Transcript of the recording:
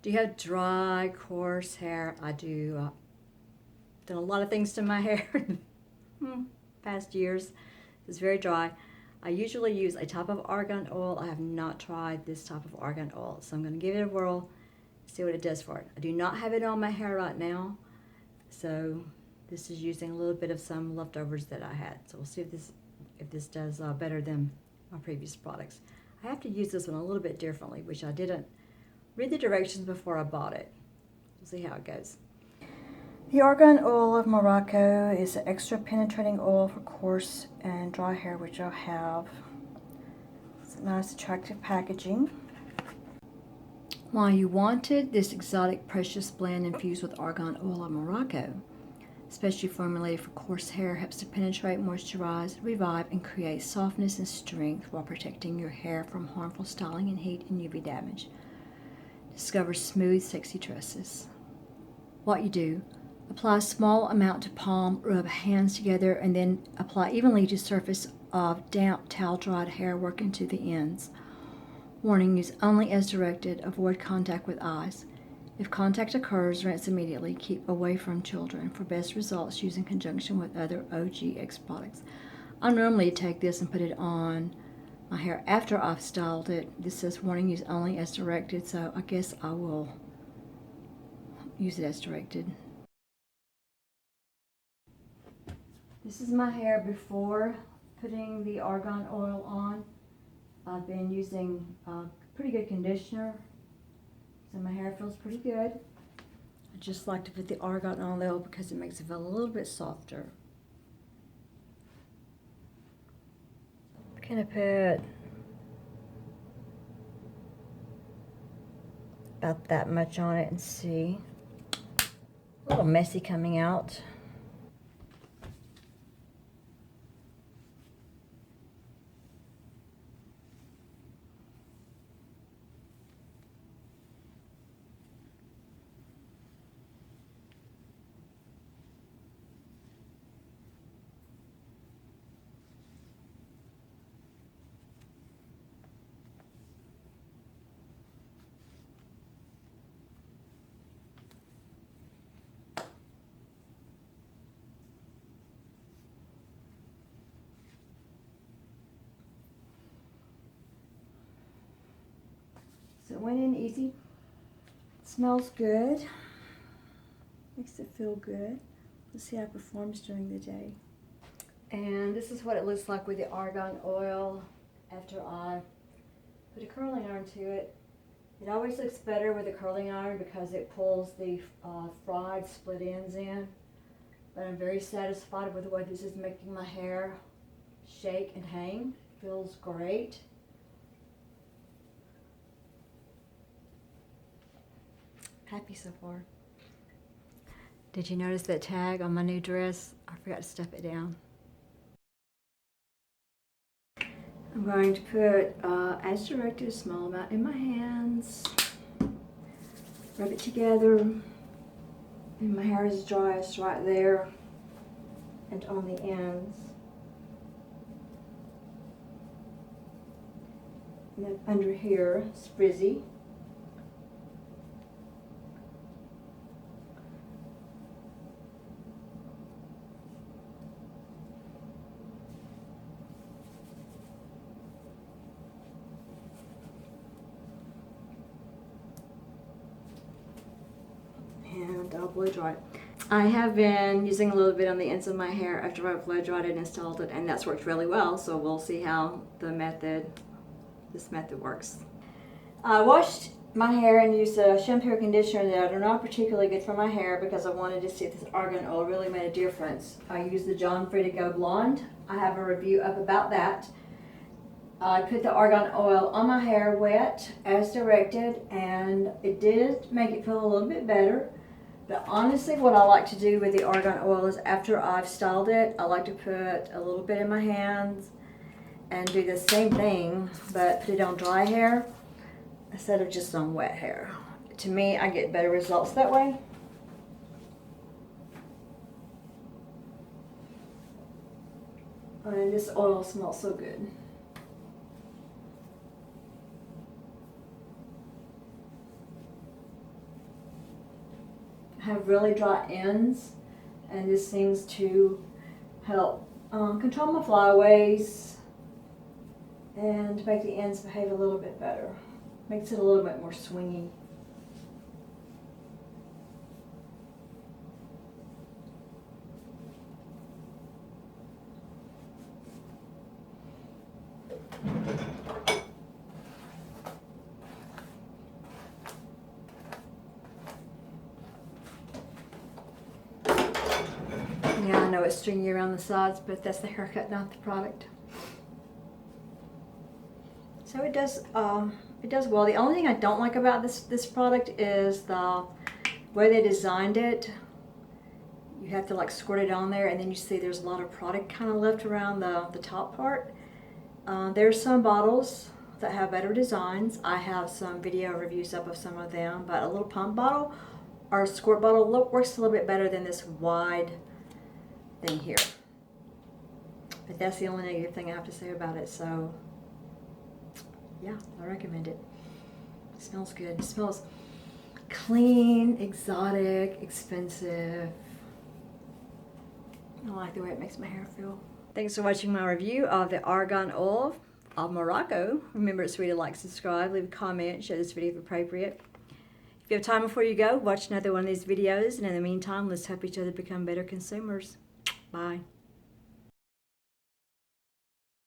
Do you have dry, coarse hair? I do. Done a lot of things to my hair past years. It's very dry. I usually use a type of argan oil. I have not tried this type of argan oil, so I'm going to give it a whirl, see what it does for it. I do not have it on my hair right now, so this is using a little bit of some leftovers that I had. So we'll see if this does better than my previous products. I have to use this one a little bit differently, which I didn't read the directions before I bought it. We'll see how it goes. The Argan Oil of Morocco is an extra penetrating oil for coarse and dry hair, which I have. It's a nice, attractive packaging. Why you wanted this exotic precious blend infused with Argan Oil of Morocco. Specially formulated for coarse hair, helps to penetrate, moisturize, revive, and create softness and strength while protecting your hair from harmful styling and heat and UV damage. Discover smooth, sexy tresses. What you do: apply a small amount to palm, rub hands together, and then apply evenly to surface of damp, towel-dried hair working to the ends. Warning: use only as directed. Avoid contact with eyes. If contact occurs, rinse immediately. Keep away from children. For best results, use in conjunction with other OGX products. I normally take this and put it on my hair after I've styled it. This says warning: use only as directed, so I guess I will use it as directed. This is my hair before putting the argan oil on. I've been using a pretty good conditioner, so my hair feels pretty good. I just like to put the argan oil because it makes it feel a little bit softer. I'm gonna put about that much on it and see. A little messy coming out. So it went in easy. It smells good. Makes it feel good. Let's see how it performs during the day. And this is what it looks like with the argan oil after I put a curling iron to it. It always looks better with a curling iron because it pulls the fried split ends in. But I'm very satisfied with the way this is making my hair shake and hang. Feels great. Happy so far. Did you notice that tag on my new dress? I forgot to stuff it down. I'm going to put, as directed, a small amount in my hands. Rub it together. And my hair is driest right there and on the ends. And then under here, it's frizzy. And I'll blow dry it. I have been using a little bit on the ends of my hair after I've blow dried it and installed it, and that's worked really well, so we'll see how this method works. I washed my hair and used a shampoo or conditioner that are not particularly good for my hair because I wanted to see if this argan oil really made a difference. I used the John Frieda Go Blonde. I have a review up about that. I put the argan oil on my hair wet as directed, and it did make it feel a little bit better. But honestly, what I like to do with the argan oil is after I've styled it, I like to put a little bit in my hands and do the same thing, but put it on dry hair instead of just on wet hair. To me, I get better results that way. And this oil smells so good. have really dry ends, and this seems to help control my flyaways and make the ends behave a little bit better. Makes it a little bit more swingy. Yeah, I know it's stringy around the sides, but that's the haircut, not the product. So it does well. The only thing I don't like about this product is the way they designed it. You have to like squirt it on there, and then you see there's a lot of product kind of left around the top part. There's some bottles that have better designs. I have some video reviews up of some of them, but a little pump bottle or a squirt bottle works a little bit better than this wide thing here. But that's the only negative thing I have to say about it. So yeah, I recommend it. It smells good. It smells clean, exotic, expensive. I like the way it makes my hair feel. Thanks for watching my review of the Argan Oil of Morocco. Remember, it's free to like, subscribe, leave a comment, share this video if appropriate. If you have time before you go, watch another one of these videos. And in the meantime, let's help each other become better consumers. Bye.